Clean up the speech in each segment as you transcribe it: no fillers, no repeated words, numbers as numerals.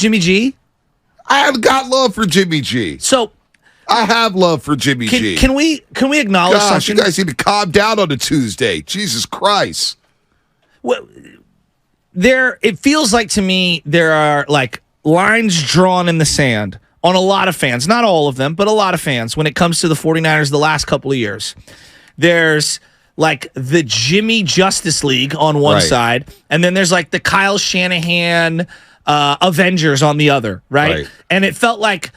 Jimmy G? I have got love for Jimmy G. So I have love for Jimmy G. Can we acknowledge Gosh, something? you guys need to calm down on a Tuesday. Jesus Christ. Well, it feels like to me there are like lines drawn in the sand on a lot of fans, not all of them, but a lot of fans when it comes to the 49ers the last couple of years. There's like the Jimmy Justice League on one side, and then there's like the Kyle Shanahan Avengers on the other, right? And it felt like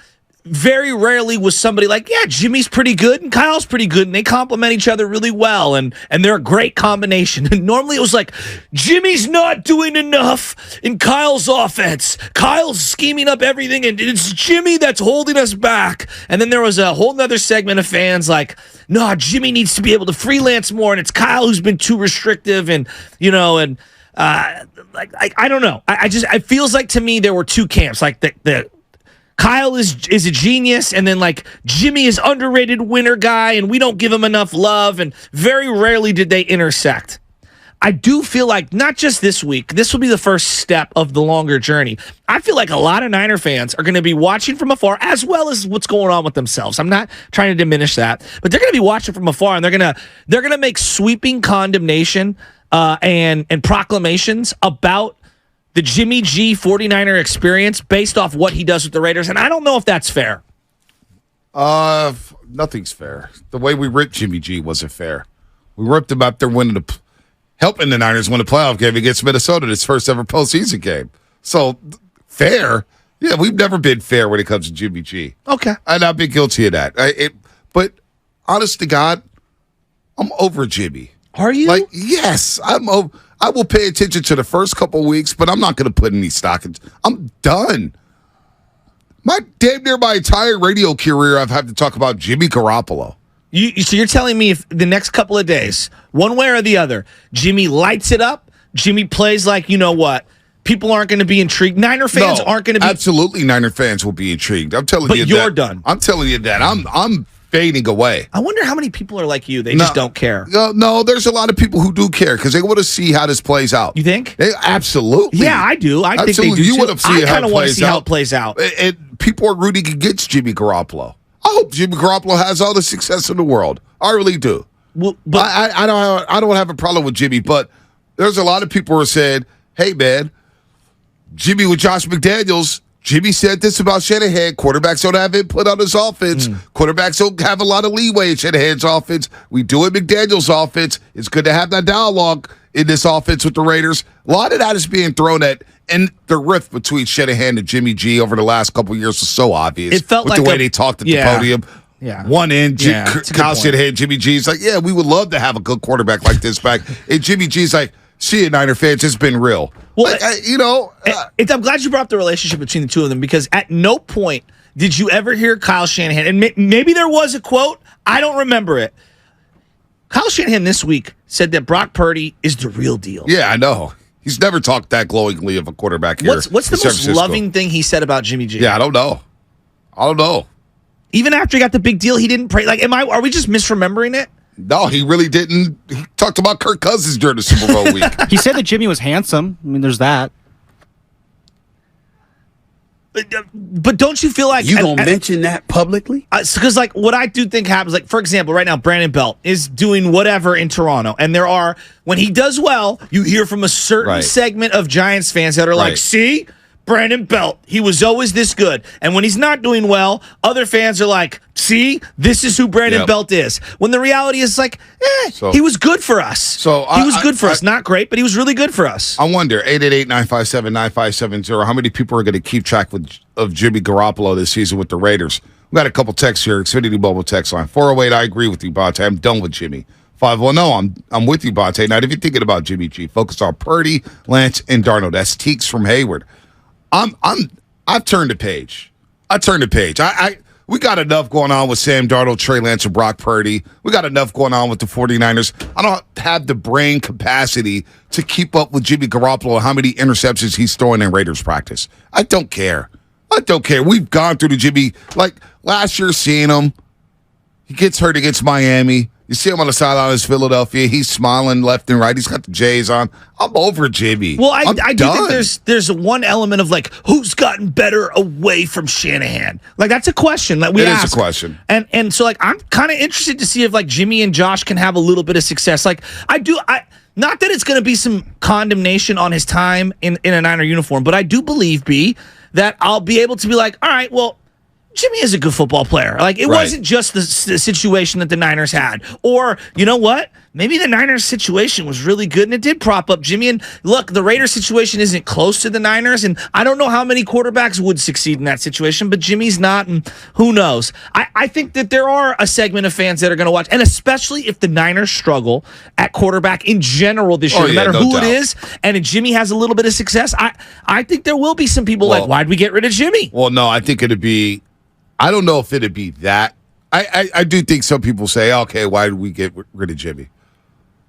very rarely was somebody like, yeah, Jimmy's pretty good and Kyle's pretty good, and they complement each other really well, and they're a great combination. And normally it was like, Jimmy's not doing enough in Kyle's offense. Kyle's scheming up everything, and it's Jimmy that's holding us back. And then there was a whole nother segment of fans like, no, Jimmy needs to be able to freelance more, and it's Kyle who's been too restrictive, and I don't know. I feels like to me there were two camps, like the Kyle is a genius, and then like Jimmy is underrated winner guy, and we don't give him enough love, and very rarely did they intersect. I do feel like not just this week, this will be the first step of the longer journey. I feel like a lot of Niner fans are going to be watching from afar, as well as what's going on with themselves. I'm not trying to diminish that, but they're going to be watching from afar, and they're gonna make sweeping condemnation and proclamations about the Jimmy G 49er experience based off what he does with the Raiders, and I don't know if that's fair. Nothing's fair. The way we ripped Jimmy G wasn't fair. We ripped him out there helping the Niners win a playoff game against Minnesota, its first ever postseason game. So, fair? Yeah, we've never been fair when it comes to Jimmy G. Okay. And I've been guilty of that. But honest to God, I'm over Jimmy. Are you? Like, yes, I'm over. I will pay attention to the first couple of weeks, but I'm not going to put any stock in. I'm done. Damn near my entire radio career, I've had to talk about Jimmy Garoppolo. So you're telling me if the next couple of days, one way or the other, Jimmy lights it up, Jimmy plays like, you know what, people aren't going to be intrigued. Niner fans aren't going to be. Absolutely, Niner fans will be intrigued. I'm telling you that. But you're done. I'm telling you that. I'm fading away. I wonder how many people are like you. They just don't care. No, there's a lot of people who do care because they want to see how this plays out. You think? Absolutely. Yeah, I do. I think they do You too. want to see I kind of want to see how it plays out. And people are rooting against Jimmy Garoppolo. I hope Jimmy Garoppolo has all the success in the world. I really do. Well, but I don't have a problem with Jimmy, but there's a lot of people who are saying, hey, man, Jimmy with Josh McDaniels, Jimmy said this about Shanahan. Quarterbacks don't have input on his offense. Quarterbacks don't have a lot of leeway in Shanahan's offense. We do it McDaniels' offense. It's good to have that dialogue in this offense with the Raiders. A lot of that is being thrown at, and the rift between Shanahan and Jimmy G over the last couple of years was so obvious. It felt with like the way they talked at the podium. Yeah. One end, it's a Kyle good point. Shanahan, Jimmy G's like, yeah, we would love to have a good quarterback like this back. And Jimmy G's like, see you, Niner fans, it's been real. Well, I'm glad you brought up the relationship between the two of them, because at no point did you ever hear Kyle Shanahan, and maybe there was a quote, I don't remember it. Kyle Shanahan this week said that Brock Purdy is the real deal. Yeah, I know. He's never talked that glowingly of a quarterback here. What's the most loving thing he said about Jimmy G? Yeah, I don't know. Even after he got the big deal, he didn't pray. Like, are we just misremembering it? No, he really didn't. He talked about Kirk Cousins during the Super Bowl week. He said that Jimmy was handsome. I mean, there's that. But don't you feel like you gonna mention that publicly? Because like what I do think happens, like for example, right now Brandon Belt is doing whatever in Toronto, and when he does well, you hear from a certain segment of Giants fans that are like, "See, Brandon Belt, he was always this good," and when he's not doing well, other fans are like, "See, this is who Brandon Belt is." When the reality is like, he was good for us. He was good for us, not great, but he was really good for us. I wonder, 888-957-9570, how many people are going to keep track of Jimmy Garoppolo this season with the Raiders? We got a couple texts here, Xfinity Mobile text line. 408, I agree with you, Bonte. I'm done with Jimmy. 510, I'm with you, Bonte. Now, if you're thinking about Jimmy G, focus on Purdy, Lance, and Darnold. That's Teeks from Hayward. I've turned the page. We got enough going on with Sam Darnold, Trey Lance, and Brock Purdy. We got enough going on with the 49ers. I don't have the brain capacity to keep up with Jimmy Garoppolo and how many interceptions he's throwing in Raiders practice. I don't care. We've gone through the Jimmy, like last year seeing him. He gets hurt against Miami. You see him on the sideline of Philadelphia. He's smiling left and right. He's got the J's on. I'm over Jimmy. Well, I do done. think there's one element of like who's gotten better away from Shanahan. Like that's a question that we It is a ask. question. And so like I'm kind of interested to see if like Jimmy and Josh can have a little bit of success. Like I not that it's going to be some condemnation on his time in a Niner uniform, but I do believe that I'll be able to be like, all right, well, Jimmy is a good football player. Like, it Right. wasn't just the situation that the Niners had. Or, you know what? Maybe the Niners situation was really good and it did prop up Jimmy. And look, the Raiders situation isn't close to the Niners. And I don't know how many quarterbacks would succeed in that situation, but Jimmy's not. And who knows? I think that there are a segment of fans that are going to watch. And especially if the Niners struggle at quarterback in general this year, Oh, no yeah, matter no who doubt. it is. And if Jimmy has a little bit of success, I think there will be some people like, why'd we get rid of Jimmy? Well, no, I think it'd be. I don't know if it'd be that. I do think some people say, okay, why did we get rid of Jimmy?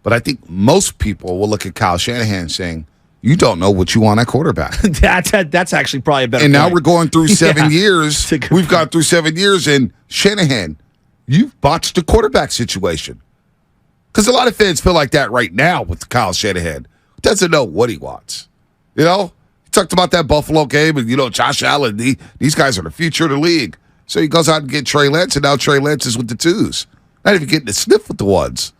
But I think most people will look at Kyle Shanahan saying, you don't know what you want at quarterback. That's actually probably a better And now point. we're going through 7 Yeah. years. It's a good We've gone point. through 7 years, and Shanahan, you've botched the quarterback situation. Because a lot of fans feel like that right now with Kyle Shanahan. Doesn't know what he wants. You know? He talked about that Buffalo game, and, Josh Allen, these guys are the future of the league. So he goes out and get Trey Lance, and now Trey Lance is with the twos. Not even getting to sniff with the ones.